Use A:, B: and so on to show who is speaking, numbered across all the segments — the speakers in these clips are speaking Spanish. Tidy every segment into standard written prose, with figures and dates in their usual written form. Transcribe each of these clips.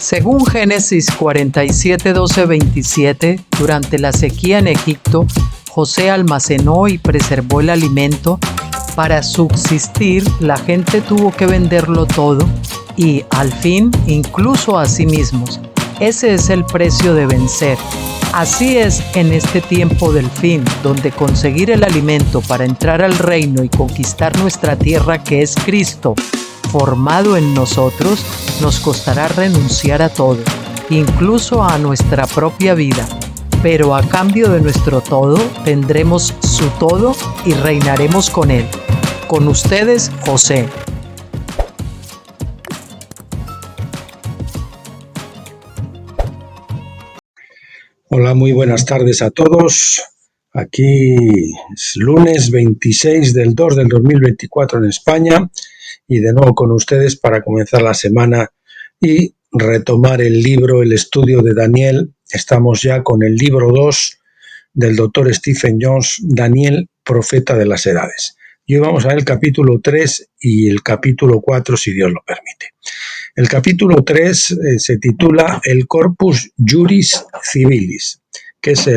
A: Según Génesis 47, 12, 27, durante la sequía en Egipto, José almacenó y preservó el alimento. Para subsistir, la gente tuvo que venderlo todo y, al fin, incluso a sí mismos. Ese es el precio de vencer. Así es en este tiempo del fin, donde conseguir el alimento para entrar al reino y conquistar nuestra tierra, que es Cristo, formado en nosotros, nos costará renunciar a todo, incluso a nuestra propia vida. Pero a cambio de nuestro todo, tendremos su todo y reinaremos con él. Con ustedes, José.
B: Hola, muy buenas tardes a todos. Aquí es lunes 26 del 2 del 2024 en España y de nuevo con ustedes para comenzar la semana y retomar el libro, el estudio de Daniel. Estamos ya con el libro 2 del doctor Stephen Jones, Daniel, profeta de las edades. Y hoy vamos a ver el capítulo 3 y el capítulo 4, si Dios lo permite. El capítulo 3 se titula El Corpus Juris Civilis, que es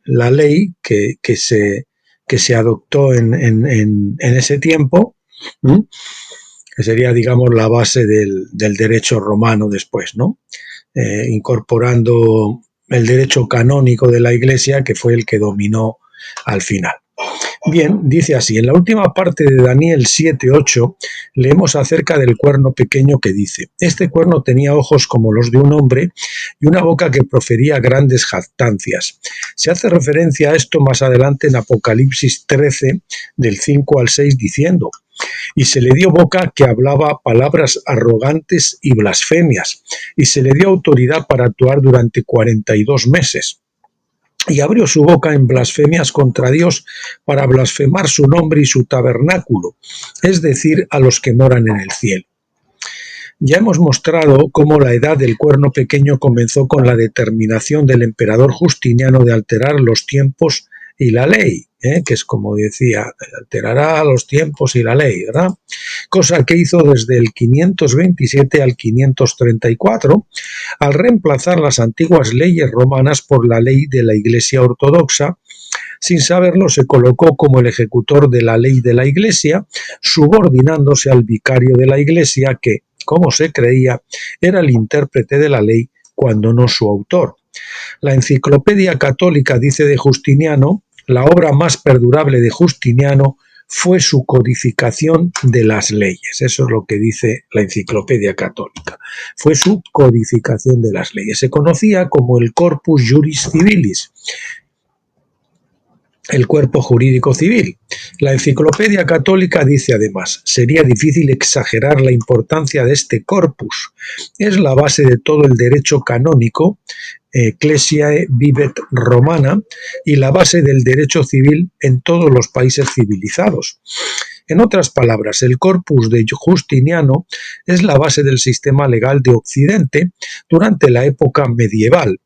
B: la ley que se adoptó en ese tiempo, que sería, digamos, la base del derecho romano después, ¿no? Incorporando el derecho canónico de la Iglesia, que fue el que dominó al final. Bien, dice así, en la última parte de Daniel 7:8 leemos acerca del cuerno pequeño que dice: este cuerno tenía ojos como los de un hombre y una boca que profería grandes jactancias. Se hace referencia a esto más adelante en Apocalipsis 13, del 5 al 6, diciendo: y se le dio boca que hablaba palabras arrogantes y blasfemias, y se le dio autoridad para actuar durante 42 meses. Y abrió su boca en blasfemias contra Dios para blasfemar su nombre y su tabernáculo, es decir, a los que moran en el cielo. Ya hemos mostrado cómo la edad del cuerno pequeño comenzó con la determinación del emperador Justiniano de alterar los tiempos y la ley, que es como decía, alterará los tiempos y la ley, ¿verdad? Cosa que hizo desde el 527 al 534, al reemplazar las antiguas leyes romanas por la ley de la Iglesia ortodoxa. Sin saberlo, se colocó como el ejecutor de la ley de la Iglesia, subordinándose al vicario de la Iglesia que, como se creía, era el intérprete de la ley cuando no su autor. La Enciclopedia Católica dice de Justiniano: la obra más perdurable de Justiniano fue su codificación de las leyes. Eso es lo que dice la Enciclopedia Católica. Fue su codificación de las leyes. Se conocía como el Corpus Juris Civilis, el cuerpo jurídico civil. La Enciclopedia Católica dice además: sería difícil exagerar la importancia de este corpus. Es la base de todo el derecho canónico, Ecclesiae Vivet Romana, y la base del derecho civil en todos los países civilizados. En otras palabras, el corpus de Justiniano es la base del sistema legal de Occidente durante la época medieval.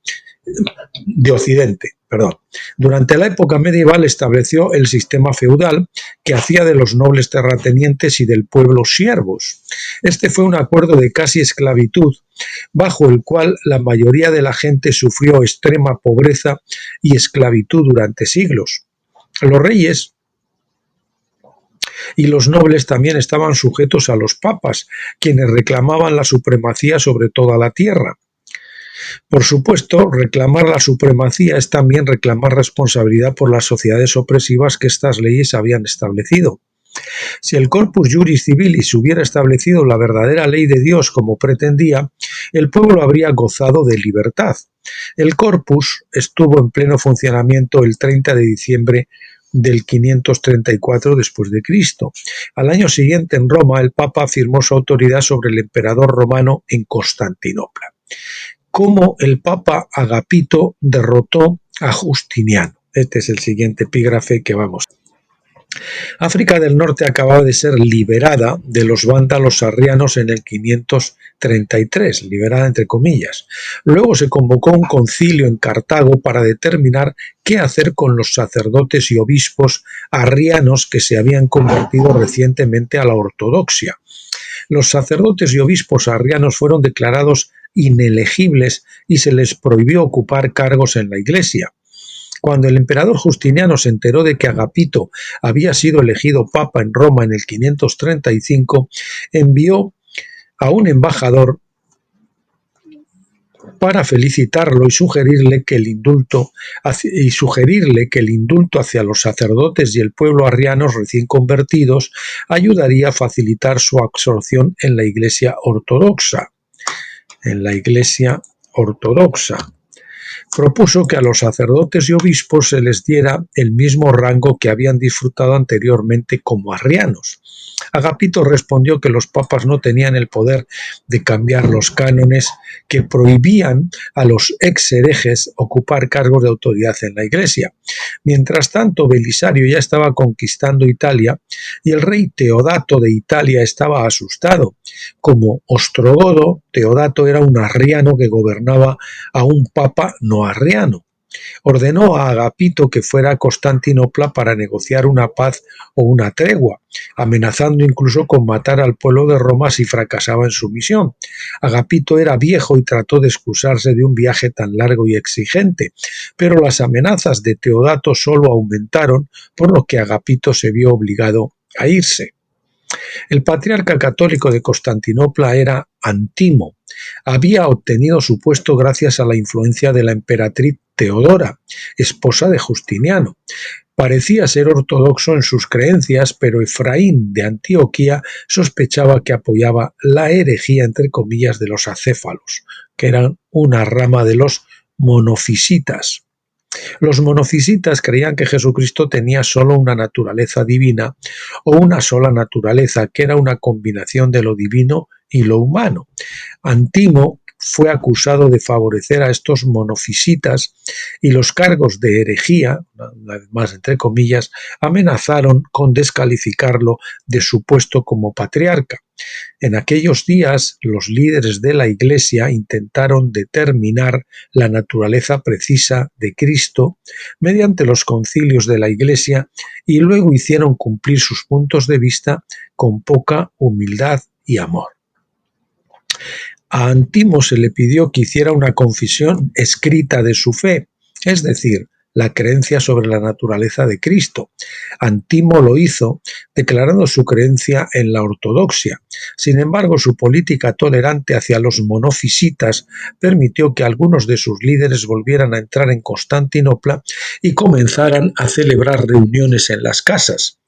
B: Durante la época medieval estableció el sistema feudal que hacía de los nobles terratenientes y del pueblo siervos. Este fue un acuerdo de casi esclavitud, bajo el cual la mayoría de la gente sufrió extrema pobreza y esclavitud durante siglos. Los reyes y los nobles también estaban sujetos a los papas, quienes reclamaban la supremacía sobre toda la tierra. Por supuesto, reclamar la supremacía es también reclamar responsabilidad por las sociedades opresivas que estas leyes habían establecido. Si el Corpus Juris Civilis hubiera establecido la verdadera ley de Dios como pretendía, el pueblo habría gozado de libertad. El Corpus estuvo en pleno funcionamiento el 30 de diciembre del 534 después de Cristo. Al año siguiente, en Roma, el Papa afirmó su autoridad sobre el emperador romano en Constantinopla. Cómo el Papa Agapito derrotó a Justiniano. Este es el siguiente epígrafe que vamos. África del Norte acababa de ser liberada de los vándalos arrianos en el 533, liberada entre comillas. Luego se convocó un concilio en Cartago para determinar qué hacer con los sacerdotes y obispos arrianos que se habían convertido recientemente a la ortodoxia. Los sacerdotes y obispos arrianos fueron declarados inelegibles y se les prohibió ocupar cargos en la Iglesia. Cuando el emperador Justiniano se enteró de que Agapito había sido elegido papa en Roma en el 535, envió a un embajador para felicitarlo y sugerirle que el indulto hacia los sacerdotes y el pueblo arrianos recién convertidos ayudaría a facilitar su absorción en la Iglesia ortodoxa. Propuso que a los sacerdotes y obispos se les diera el mismo rango que habían disfrutado anteriormente como arrianos. Agapito respondió que los papas no tenían el poder de cambiar los cánones que prohibían a los ex-herejes ocupar cargos de autoridad en la Iglesia. Mientras tanto, Belisario ya estaba conquistando Italia y el rey Teodato de Italia estaba asustado. Como ostrogodo, Teodato era un arriano que gobernaba a un papa no arriano. Ordenó a Agapito que fuera a Constantinopla para negociar una paz o una tregua, amenazando incluso con matar al pueblo de Roma si fracasaba en su misión. Agapito era viejo y trató de excusarse de un viaje tan largo y exigente, pero las amenazas de Teodato solo aumentaron, por lo que Agapito se vio obligado a irse. El patriarca católico de Constantinopla era Antimo. Había obtenido su puesto gracias a la influencia de la emperatriz Teodora, esposa de Justiniano. Parecía ser ortodoxo en sus creencias, pero Efraín de Antioquía sospechaba que apoyaba la herejía, entre comillas, de los acéfalos, que eran una rama de los monofisitas. Los monofisitas creían que Jesucristo tenía solo una naturaleza divina o una sola naturaleza, que era una combinación de lo divino y lo humano. Antimo fue acusado de favorecer a estos monofisitas y los cargos de herejía, una vez más entre comillas, amenazaron con descalificarlo de su puesto como patriarca. En aquellos días, los líderes de la Iglesia intentaron determinar la naturaleza precisa de Cristo mediante los concilios de la Iglesia y luego hicieron cumplir sus puntos de vista con poca humildad y amor. A Antimo se le pidió que hiciera una confesión escrita de su fe, es decir, la creencia sobre la naturaleza de Cristo. Antimo lo hizo, declarando su creencia en la ortodoxia. Sin embargo, su política tolerante hacia los monofisitas permitió que algunos de sus líderes volvieran a entrar en Constantinopla y comenzaran a celebrar reuniones en las casas.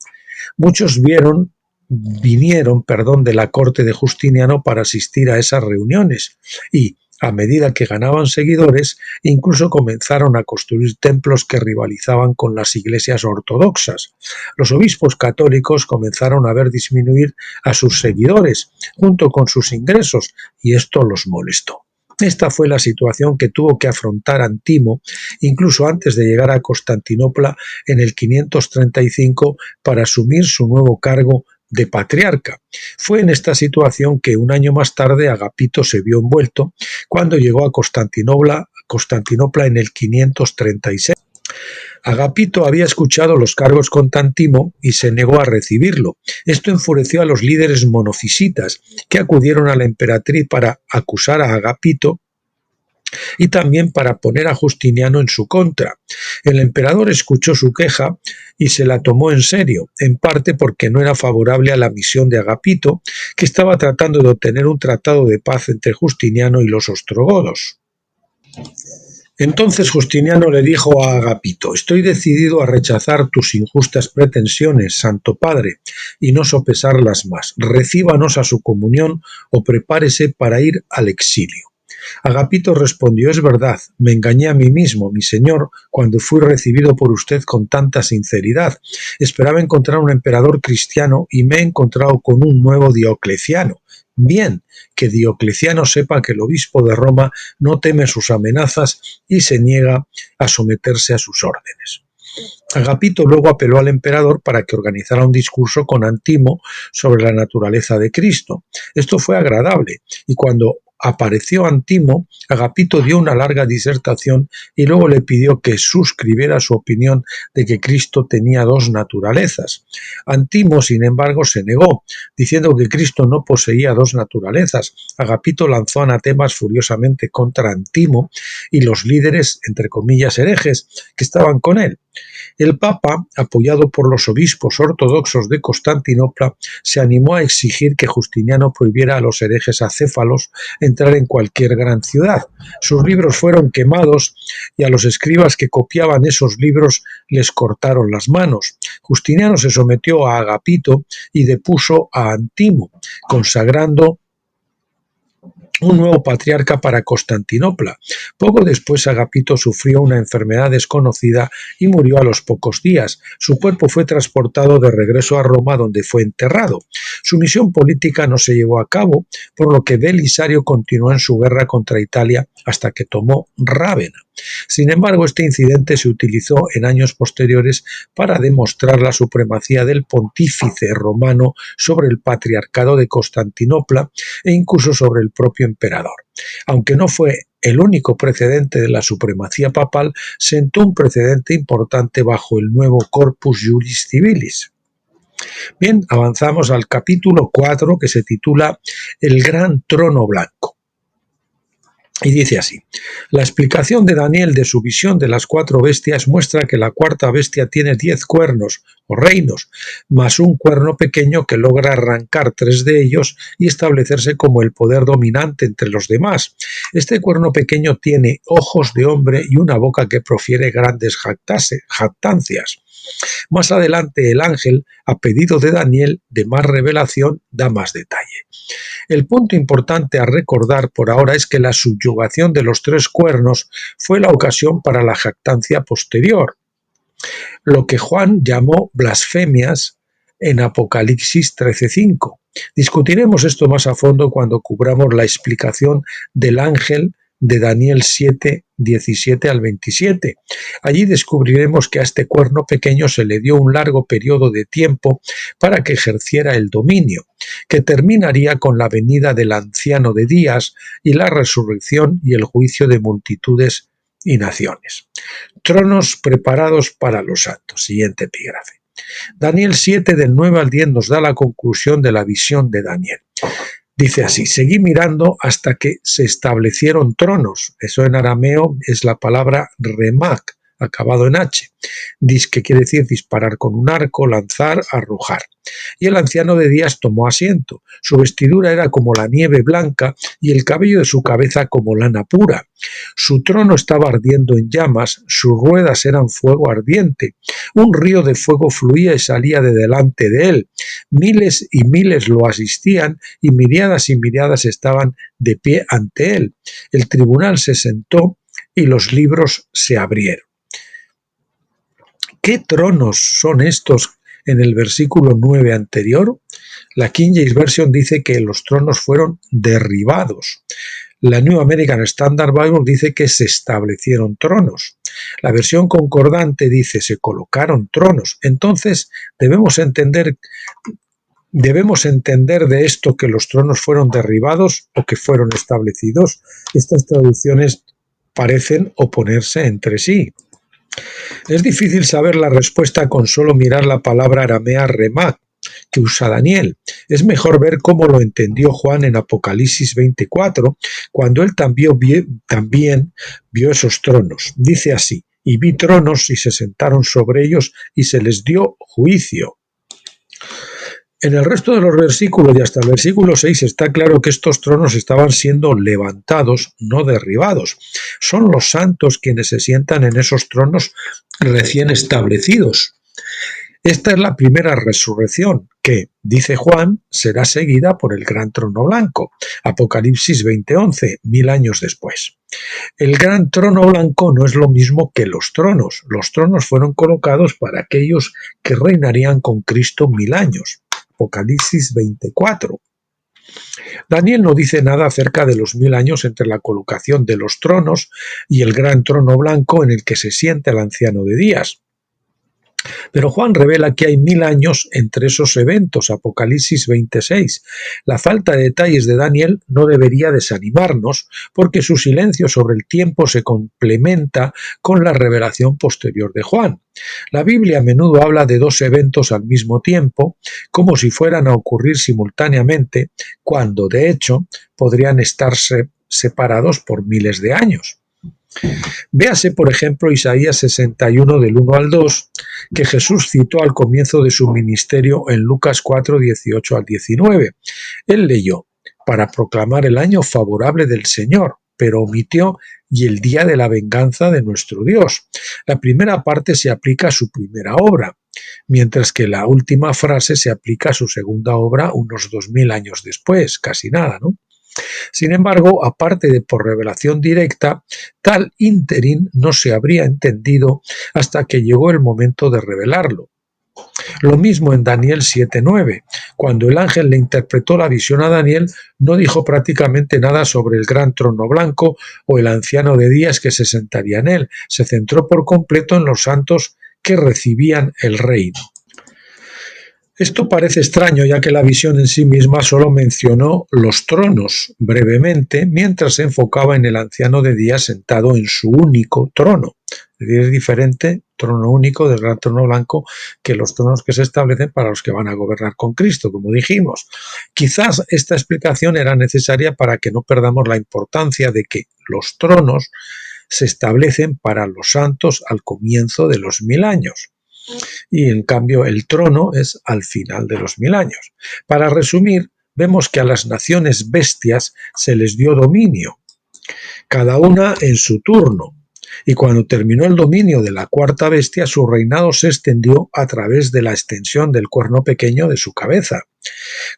B: Muchos vinieron de la corte de Justiniano para asistir a esas reuniones y, a medida que ganaban seguidores, incluso comenzaron a construir templos que rivalizaban con las iglesias ortodoxas. Los obispos católicos comenzaron a ver disminuir a sus seguidores junto con sus ingresos y esto los molestó. Esta fue la situación que tuvo que afrontar Antimo incluso antes de llegar a Constantinopla en el 535 para asumir su nuevo cargo de patriarca. Fue en esta situación que un año más tarde Agapito se vio envuelto cuando llegó a Constantinopla en el 536. Agapito había escuchado los cargos contra Antimo y se negó a recibirlo. Esto enfureció a los líderes monofisitas, que acudieron a la emperatriz para acusar a Agapito y también para poner a Justiniano en su contra. El emperador escuchó su queja y se la tomó en serio, en parte porque no era favorable a la misión de Agapito, que estaba tratando de obtener un tratado de paz entre Justiniano y los ostrogodos. Entonces Justiniano le dijo a Agapito: «Estoy decidido a rechazar tus injustas pretensiones, Santo Padre, y no sopesarlas más. Recíbanos a su comunión o prepárese para ir al exilio». Agapito respondió: «Es verdad, me engañé a mí mismo, mi señor, cuando fui recibido por usted con tanta sinceridad. Esperaba encontrar un emperador cristiano y me he encontrado con un nuevo Diocleciano. Bien, que Diocleciano sepa que el obispo de Roma no teme sus amenazas y se niega a someterse a sus órdenes». Agapito luego apeló al emperador para que organizara un discurso con Antimo sobre la naturaleza de Cristo. Esto fue agradable, y cuando apareció Antimo, Agapito dio una larga disertación y luego le pidió que suscribiera su opinión de que Cristo tenía dos naturalezas. Antimo, sin embargo, se negó, diciendo que Cristo no poseía dos naturalezas. Agapito lanzó anatemas furiosamente contra Antimo y los líderes, entre comillas, herejes que estaban con él. El Papa, apoyado por los obispos ortodoxos de Constantinopla, se animó a exigir que Justiniano prohibiera a los herejes acéfalos entrar en cualquier gran ciudad. Sus libros fueron quemados y a los escribas que copiaban esos libros les cortaron las manos. Justiniano se sometió a Agapito y depuso a Antimo, consagrando un nuevo patriarca para Constantinopla. Poco después Agapito sufrió una enfermedad desconocida y murió a los pocos días. Su cuerpo fue transportado de regreso a Roma, donde fue enterrado. Su misión política no se llevó a cabo, por lo que Belisario continuó en su guerra contra Italia hasta que tomó Rávena. Sin embargo, este incidente se utilizó en años posteriores para demostrar la supremacía del pontífice romano sobre el patriarcado de Constantinopla e incluso sobre el propio emperador. Aunque no fue el único precedente de la supremacía papal, sentó un precedente importante bajo el nuevo Corpus Juris Civilis. Bien, avanzamos al capítulo 4, que se titula El Gran Trono Blanco. Y dice así: la explicación de Daniel de su visión de las cuatro bestias muestra que la cuarta bestia tiene 10 cuernos o reinos, más un cuerno pequeño que logra arrancar 3 de ellos y establecerse como el poder dominante entre los demás. Este cuerno pequeño tiene ojos de hombre y una boca que profiere grandes jactancias. Más adelante el ángel, a pedido de Daniel, de más revelación, da más detalle. El punto importante a recordar por ahora es que la subyugación de los 3 cuernos fue la ocasión para la jactancia posterior, lo que Juan llamó blasfemias en Apocalipsis 13:5. Discutiremos esto más a fondo cuando cubramos la explicación del ángel de Daniel 7, 17 al 27. Allí descubriremos que a este cuerno pequeño se le dio un largo periodo de tiempo para que ejerciera el dominio, que terminaría con la venida del anciano de días y la resurrección y el juicio de multitudes y naciones. Tronos preparados para los santos. Siguiente epígrafe. Daniel 7 del 9 al 10 nos da la conclusión de la visión de Daniel. Dice así: seguí mirando hasta que se establecieron tronos. Eso en arameo es la palabra remak, acabado en H, que quiere decir disparar con un arco, lanzar, arrojar. Y el anciano de días tomó asiento. Su vestidura era como la nieve blanca y el cabello de su cabeza como lana pura. Su trono estaba ardiendo en llamas, sus ruedas eran fuego ardiente. Un río de fuego fluía y salía de delante de él. Miles y miles lo asistían y miriadas estaban de pie ante él. El tribunal se sentó y los libros se abrieron. ¿Qué tronos son estos en el versículo 9 anterior? La King James Version dice que los tronos fueron derribados. La New American Standard Bible dice que se establecieron tronos. La versión concordante dice se colocaron tronos. Entonces debemos entender de esto que los tronos fueron derribados o que fueron establecidos. Estas traducciones parecen oponerse entre sí. Es difícil saber la respuesta con solo mirar la palabra aramea remak que usa Daniel. Es mejor ver cómo lo entendió Juan en Apocalipsis 24, cuando él también vio esos tronos. Dice así: y vi tronos y se sentaron sobre ellos y se les dio juicio. En el resto de los versículos y hasta el versículo 6 está claro que estos tronos estaban siendo levantados, no derribados. Son los santos quienes se sientan en esos tronos recién establecidos. Esta es la primera resurrección que, dice Juan, será seguida por el gran trono blanco. Apocalipsis 20:11, 1000 años después. El gran trono blanco no es lo mismo que los tronos. Los tronos fueron colocados para aquellos que reinarían con Cristo 1000 años. Apocalipsis 24. Daniel no dice nada acerca de los 1000 años entre la colocación de los tronos y el gran trono blanco en el que se siente el anciano de días. Pero Juan revela que hay 1000 años entre esos eventos, Apocalipsis 26. La falta de detalles de Daniel no debería desanimarnos, porque su silencio sobre el tiempo se complementa con la revelación posterior de Juan. La Biblia a menudo habla de dos eventos al mismo tiempo, como si fueran a ocurrir simultáneamente, cuando de hecho podrían estarse separados por miles de años. Véase, por ejemplo, Isaías 61 del 1 al 2, que Jesús citó al comienzo de su ministerio en Lucas 4, 18 al 19. Él leyó, para proclamar el año favorable del Señor, pero omitió y el día de la venganza de nuestro Dios. La primera parte se aplica a su primera obra, mientras que la última frase se aplica a su segunda obra unos 2000 años después, casi nada, ¿no? Sin embargo, aparte de por revelación directa, tal ínterin no se habría entendido hasta que llegó el momento de revelarlo. Lo mismo en Daniel 7:9. Cuando el ángel le interpretó la visión a Daniel, no dijo prácticamente nada sobre el gran trono blanco o el anciano de días que se sentaría en él. Se centró por completo en los santos que recibían el reino. Esto parece extraño, ya que la visión en sí misma solo mencionó los tronos brevemente, mientras se enfocaba en el anciano de días sentado en su único trono. Es decir, es diferente, trono único del gran trono blanco, que los tronos que se establecen para los que van a gobernar con Cristo, como dijimos. Quizás esta explicación era necesaria para que no perdamos la importancia de que los tronos se establecen para los santos al comienzo de los 1000 años. Y en cambio el trono es al final de los 1000 años. Para resumir, vemos que a las naciones bestias se les dio dominio, cada una en su turno, y cuando terminó el dominio de la cuarta bestia, su reinado se extendió a través de la extensión del cuerno pequeño de su cabeza.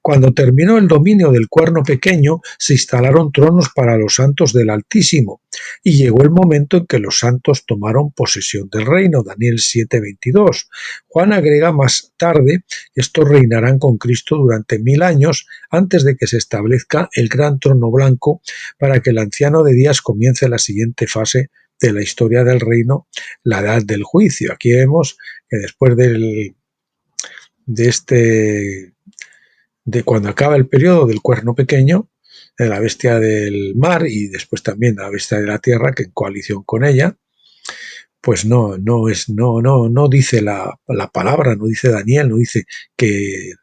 B: Cuando terminó el dominio del cuerno pequeño, se instalaron tronos para los santos del Altísimo, y llegó el momento en que los santos tomaron posesión del reino, Daniel 7:22. Juan agrega más tarde, estos reinarán con Cristo durante 1000 años antes de que se establezca el gran trono blanco para que el anciano de días comience la siguiente fase de la historia del reino, la edad del juicio. Aquí vemos que después de cuando acaba el periodo del cuerno pequeño, de la bestia del mar y después también de la bestia de la tierra, que en coalición con ella, pues no dice la palabra, no dice Daniel, no dice que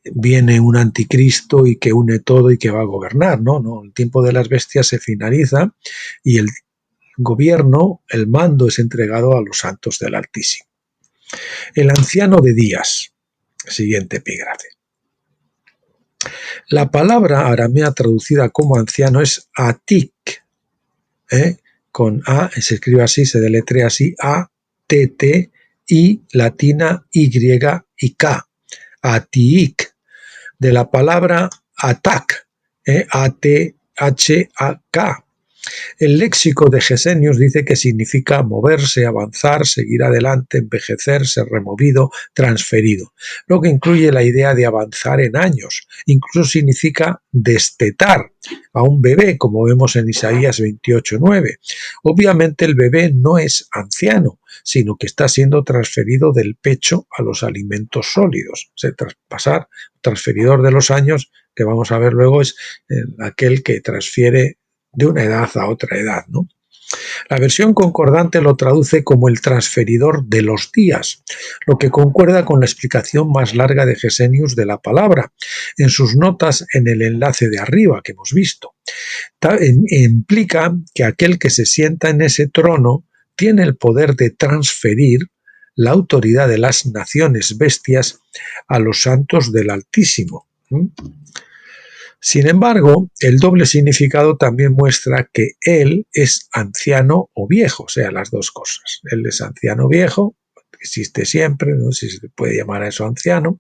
B: viene un anticristo y que une todo y que va a gobernar, no, el tiempo de las bestias se finaliza y el gobierno, el mando es entregado a los santos del Altísimo. El anciano de días, siguiente epígrafe. La palabra aramea traducida como anciano es atik, con A, se escribe así, se deletrea así, A-T-T, I, latina, Y y K, atiik, de la palabra atak, A-T-H-A-K. El léxico de Gesenius dice que significa moverse, avanzar, seguir adelante, envejecer, ser removido, transferido, lo que incluye la idea de avanzar en años. Incluso significa destetar a un bebé, como vemos en Isaías 28:9. Obviamente el bebé no es anciano, sino que está siendo transferido del pecho a los alimentos sólidos. O sea, transferidor de los años, que vamos a ver luego, es aquel que transfiere de una edad a otra edad, ¿no? La versión concordante lo traduce como el transferidor de los días, lo que concuerda con la explicación más larga de Gesenius de la palabra, en sus notas en el enlace de arriba que hemos visto. Implica que aquel que se sienta en ese trono tiene el poder de transferir la autoridad de las naciones bestias a los santos del Altísimo. Sin embargo, el doble significado también muestra que él es anciano o viejo, o sea, las dos cosas. Él es anciano viejo, existe siempre, no sé si se puede llamar a eso anciano,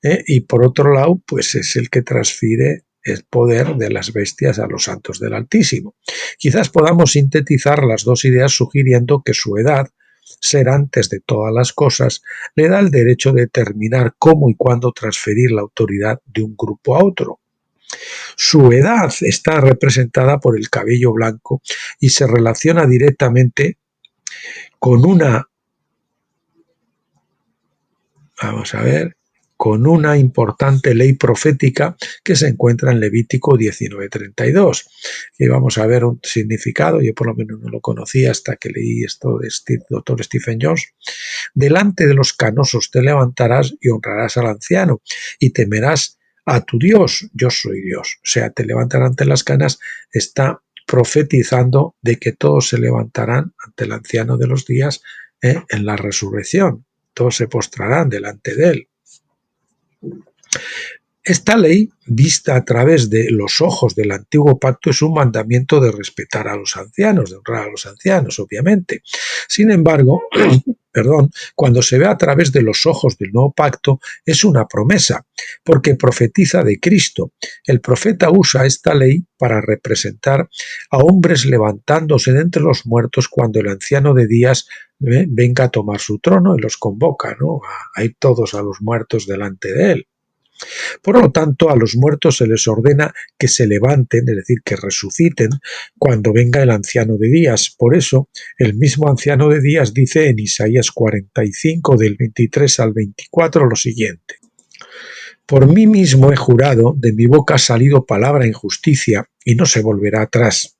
B: y por otro lado, pues es el que transfiere el poder de las bestias a los santos del Altísimo. Quizás podamos sintetizar las dos ideas sugiriendo que su edad, ser antes de todas las cosas, le da el derecho de determinar cómo y cuándo transferir la autoridad de un grupo a otro. Su edad está representada por el cabello blanco y se relaciona directamente con una vamos a ver, con una importante ley profética que se encuentra en Levítico 19:32. Y vamos a ver un significado, yo por lo menos no lo conocía hasta que leí esto de Dr. Stephen Jones. Delante de los canosos te levantarás y honrarás al anciano y temerás a tu Dios, yo soy Dios. O sea, te levantarán ante las canas, está profetizando de que todos se levantarán ante el anciano de los días en la resurrección. Todos se postrarán delante de él. Esta ley, vista a través de los ojos del antiguo pacto, es un mandamiento de respetar a los ancianos, de honrar a los ancianos, obviamente. Sin embargo, cuando se ve a través de los ojos del nuevo pacto, es una promesa, porque profetiza de Cristo. El profeta usa esta ley para representar a hombres levantándose de entre los muertos cuando el anciano de días venga a tomar su trono y los convoca, ¿no? A ir todos a los muertos delante de él. Por lo tanto, a los muertos se les ordena que se levanten, es decir, que resuciten cuando venga el anciano de días. Por eso, el mismo anciano de días dice en Isaías 45, del 23 al 24, lo siguiente: por mí mismo he jurado, de mi boca ha salido palabra en justicia, y no se volverá atrás.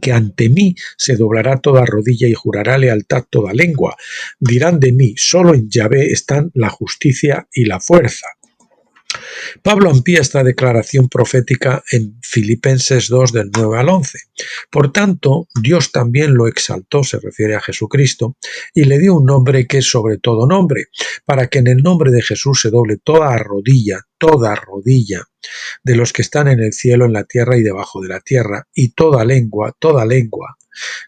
B: Que ante mí se doblará toda rodilla y jurará lealtad toda lengua. Dirán de mí, solo en Yahvé están la justicia y la fuerza. Pablo amplía esta declaración profética en Filipenses 2 del 9 al 11. Por tanto, Dios también lo exaltó, se refiere a Jesucristo, y le dio un nombre que es sobre todo nombre, para que en el nombre de Jesús se doble toda rodilla de los que están en el cielo, en la tierra y debajo de la tierra, y toda lengua,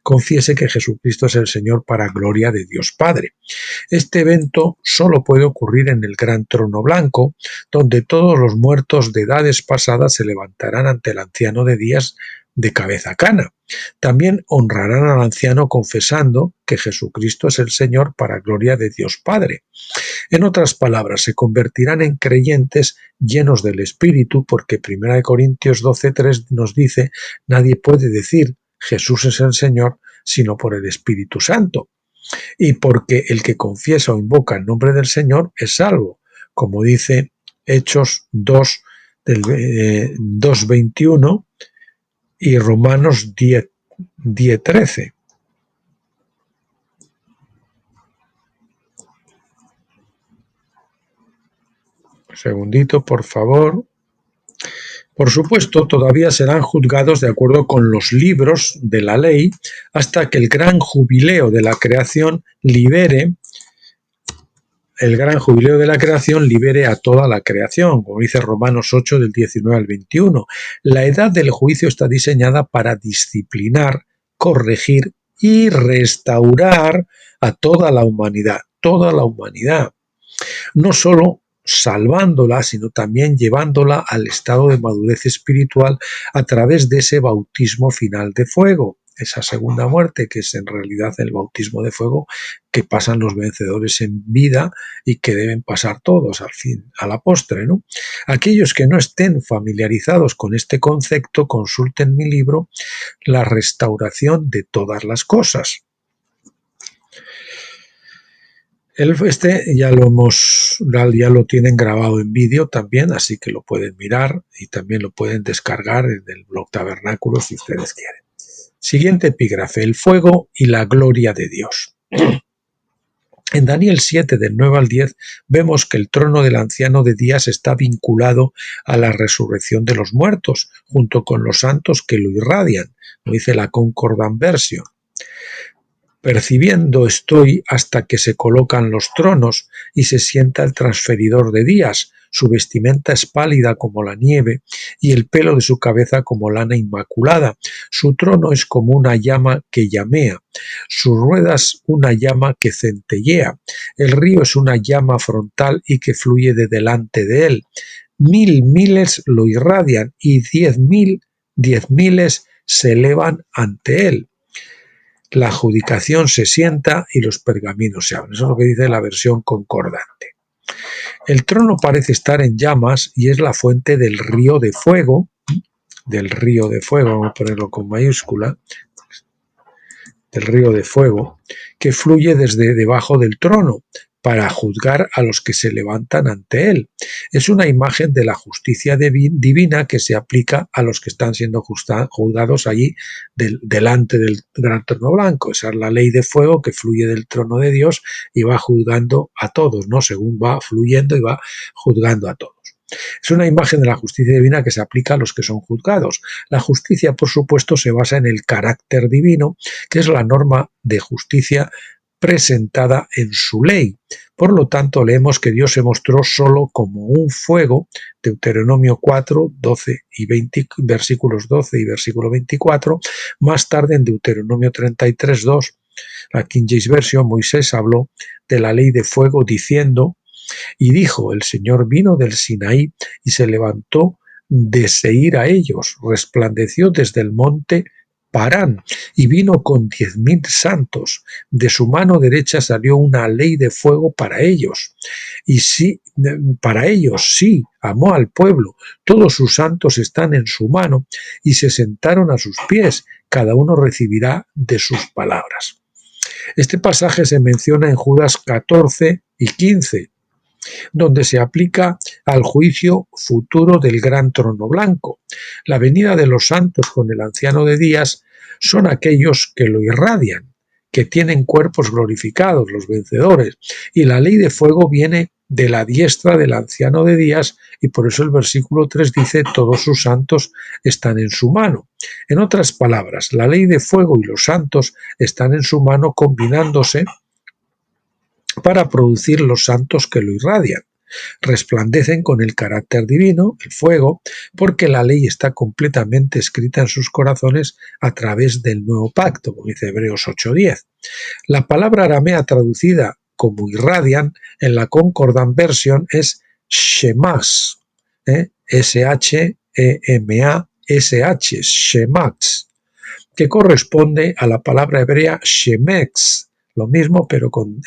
B: confiese que Jesucristo es el Señor para gloria de Dios Padre. Este evento solo puede ocurrir en el gran trono blanco, donde todos los muertos de edades pasadas se levantarán ante el anciano de días de cabeza cana. También honrarán al anciano confesando que Jesucristo es el Señor para gloria de Dios Padre. En otras palabras, se convertirán en creyentes llenos del Espíritu, porque 1 Corintios 12:3 nos dice: nadie puede decir Jesús es el Señor sino por el Espíritu Santo. Y porque el que confiesa o invoca el nombre del Señor es salvo, como dice Hechos 2, del 2:21 y Romanos 10:13. Un segundito, por favor. Por supuesto, todavía serán juzgados de acuerdo con los libros de la ley hasta que el gran jubileo de la creación libere a toda la creación, como dice Romanos 8 del 19 al 21. La edad del juicio está diseñada para disciplinar, corregir y restaurar a toda la humanidad, no solo salvándola, sino también llevándola al estado de madurez espiritual a través de ese bautismo final de fuego, esa segunda muerte, que es en realidad el bautismo de fuego que pasan los vencedores en vida y que deben pasar todos al fin, a la postre, ¿no? Aquellos que no estén familiarizados con este concepto, consulten mi libro La restauración de todas las cosas. Este ya lo tienen grabado en vídeo también, así que lo pueden mirar y también lo pueden descargar en el blog Tabernáculo si ustedes quieren. Siguiente epígrafe: el fuego y la gloria de Dios. En Daniel 7, del 9 al 10, vemos que el trono del anciano de días está vinculado a la resurrección de los muertos, junto con los santos que lo irradian, lo dice la Concordant Version. Percibiendo estoy hasta que se colocan los tronos y se sienta el transferidor de días. Su vestimenta es pálida como la nieve y el pelo de su cabeza como lana inmaculada. Su trono es como una llama que llamea, sus ruedas una llama que centellea. El río es una llama frontal y que fluye de delante de él. 1000 miles lo irradian y 10,000 miles se elevan ante él. La adjudicación se sienta y los pergaminos se abren. Eso es lo que dice la versión concordante. El trono parece estar en llamas y es la fuente del río de fuego, vamos a ponerlo con mayúscula, del río de fuego, que fluye desde debajo del trono, para juzgar a los que se levantan ante él. Es una imagen de la justicia divina que se aplica a los que están siendo juzgados allí delante del gran trono blanco. Esa es la ley de fuego que fluye del trono de Dios y va juzgando a todos, ¿no? Según va fluyendo y va juzgando a todos. Es una imagen de la justicia divina que se aplica a los que son juzgados. La justicia, por supuesto, se basa en el carácter divino, que es la norma de justicia presentada en su ley. Por lo tanto, leemos que Dios se mostró solo como un fuego, Deuteronomio 4, 12 y 20, versículos 12 y versículo 24. Más tarde, en Deuteronomio 33, 2, la King James Version, Moisés habló de la ley de fuego diciendo: y dijo, el Señor vino del Sinaí y se levantó de Seir a ellos, resplandeció desde el monte Parán y vino con 10,000 santos. De su mano derecha salió una ley de fuego para ellos. Y sí, para ellos sí, amó al pueblo. Todos sus santos están en su mano y se sentaron a sus pies. Cada uno recibirá de sus palabras. Este pasaje se menciona en Judas 14 y 15. Donde se aplica al juicio futuro del gran trono blanco. La venida de los santos con el anciano de días son aquellos que lo irradian, que tienen cuerpos glorificados, los vencedores, y la ley de fuego viene de la diestra del anciano de días, y por eso el versículo 3 dice: todos sus santos están en su mano. En otras palabras, la ley de fuego y los santos están en su mano combinándose para producir los santos que lo irradian. Resplandecen con el carácter divino, el fuego, porque la ley está completamente escrita en sus corazones a través del nuevo pacto, como dice Hebreos 8:10. La palabra aramea traducida como irradian en la Concordant Version es shemash, S-H-E-M-A-S-H, shemash, que corresponde a la palabra hebrea shemex, lo mismo pero con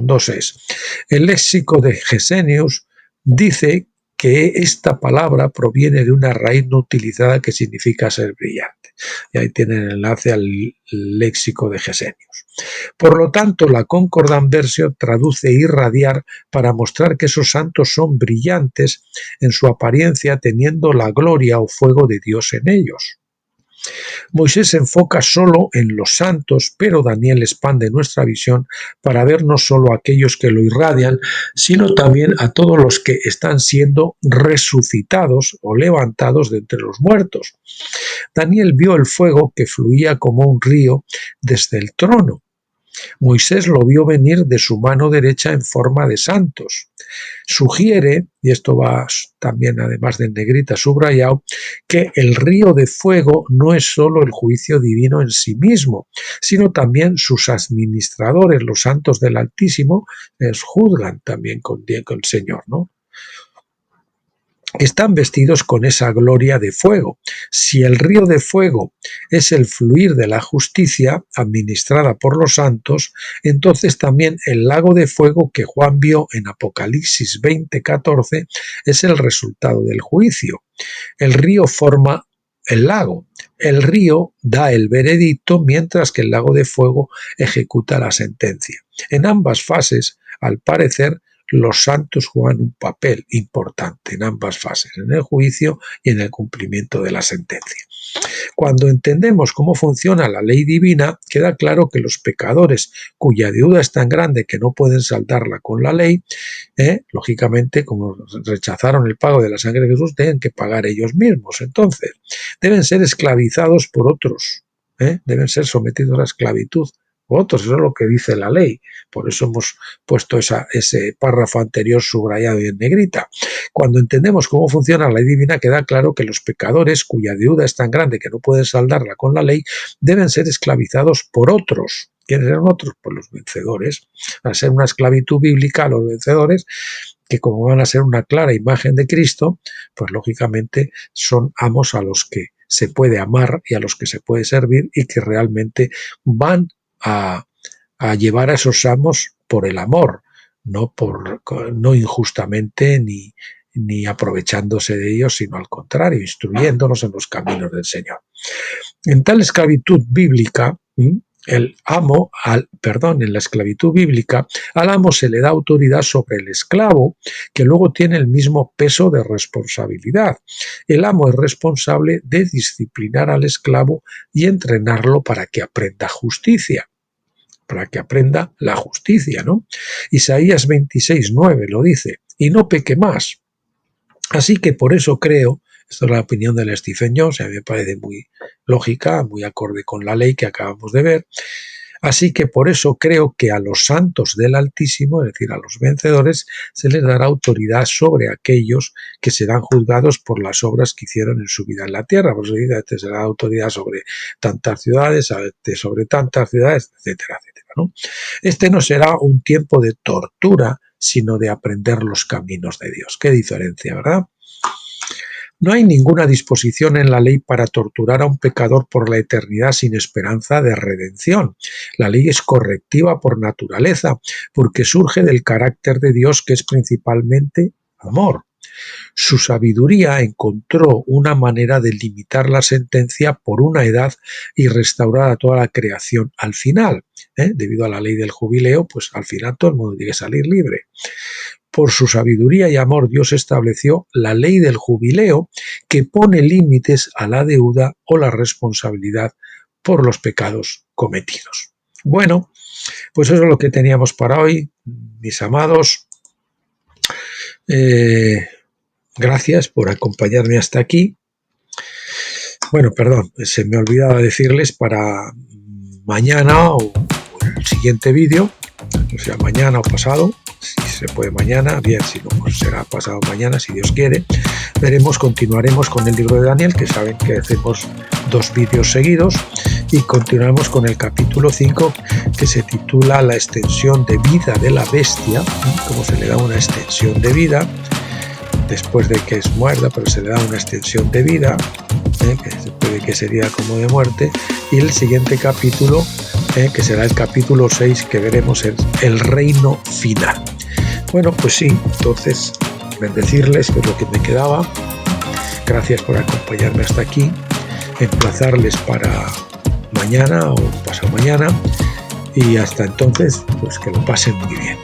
B: dos es. El léxico de Gesenius dice que esta palabra proviene de una raíz no utilizada que significa ser brillante. Y ahí tienen el enlace al léxico de Gesenius. Por lo tanto, la Concordant Version traduce irradiar para mostrar que esos santos son brillantes en su apariencia, teniendo la gloria o fuego de Dios en ellos. Moisés se enfoca solo en los santos, pero Daniel expande nuestra visión para ver no solo a aquellos que lo irradian, sino también a todos los que están siendo resucitados o levantados de entre los muertos. Daniel vio el fuego que fluía como un río desde el trono. Moisés lo vio venir de su mano derecha en forma de santos. Sugiere, y esto va también además de en negrita subrayado, que el río de fuego no es solo el juicio divino en sí mismo, sino también sus administradores, los santos del Altísimo, les juzgan también con el Señor, ¿no? Están vestidos con esa gloria de fuego. Si el río de fuego es el fluir de la justicia administrada por los santos, entonces también el lago de fuego que Juan vio en Apocalipsis 20:14 es el resultado del juicio. El río forma el lago. El río da el veredicto, mientras que el lago de fuego ejecuta la sentencia. En ambas fases, al parecer, los santos juegan un papel importante en ambas fases, en el juicio y en el cumplimiento de la sentencia. Cuando entendemos cómo funciona la ley divina, queda claro que los pecadores cuya deuda es tan grande que no pueden saldarla con la ley, lógicamente, como rechazaron el pago de la sangre de Jesús, deben que pagar ellos mismos. Entonces, deben ser esclavizados por otros, deben ser sometidos a esclavitud. Otros, eso es lo que dice la ley. Por eso hemos puesto ese párrafo anterior subrayado y en negrita. Cuando entendemos cómo funciona la ley divina, queda claro que los pecadores cuya deuda es tan grande que no pueden saldarla con la ley, deben ser esclavizados por otros. ¿Quiénes eran otros? Pues los vencedores. Al ser una esclavitud bíblica a los vencedores, que como van a ser una clara imagen de Cristo, pues lógicamente son amos a los que se puede amar y a los que se puede servir y que realmente van a llevar a esos amos por el amor, no injustamente ni aprovechándose de ellos, sino al contrario, instruyéndonos en los caminos del Señor. En tal esclavitud bíblica, en la esclavitud bíblica, al amo se le da autoridad sobre el esclavo, que luego tiene el mismo peso de responsabilidad. El amo es responsable de disciplinar al esclavo y entrenarlo para que aprenda justicia, para que aprenda la justicia, ¿no? Isaías 26:9 lo dice, y no peque más. Así que por eso creo, esta es la opinión de Stephen Jones, a mí me parece muy lógica, muy acorde con la ley que acabamos de ver, así que por eso creo que a los santos del Altísimo, es decir, a los vencedores, se les dará autoridad sobre aquellos que serán juzgados por las obras que hicieron en su vida en la tierra. Por eso dice, te será autoridad sobre tantas ciudades, sobre tantas ciudades, etcétera, etcétera, ¿no? Este no será un tiempo de tortura, sino de aprender los caminos de Dios. Qué diferencia, ¿verdad? No hay ninguna disposición en la ley para torturar a un pecador por la eternidad sin esperanza de redención. La ley es correctiva por naturaleza, porque surge del carácter de Dios, que es principalmente amor. Su sabiduría encontró una manera de limitar la sentencia por una edad y restaurar a toda la creación al final. Debido a la ley del jubileo, pues al final todo el mundo tiene que salir libre. Por su sabiduría y amor, Dios estableció la ley del jubileo, que pone límites a la deuda o la responsabilidad por los pecados cometidos. Bueno, pues eso es lo que teníamos para hoy, mis amados. Gracias por acompañarme hasta aquí. Bueno, perdón, se me olvidaba decirles para mañana o el siguiente vídeo, o sea, mañana o pasado, si se puede mañana, bien, si no, pues será pasado mañana, si Dios quiere. Continuaremos con el libro de Daniel, que saben que hacemos 2 vídeos seguidos, y continuaremos con el capítulo 5, que se titula La extensión de vida de la bestia, cómo se le da una extensión de vida, después de que es muerta, pero se le da una extensión de vida, que sería como de muerte, y el siguiente capítulo, que será el capítulo 6, que veremos el reino final. Bueno, pues sí, entonces bendecirles, que es lo que me quedaba. Gracias por acompañarme hasta aquí, emplazarles para mañana o pasado mañana, y hasta entonces, pues que lo pasen muy bien.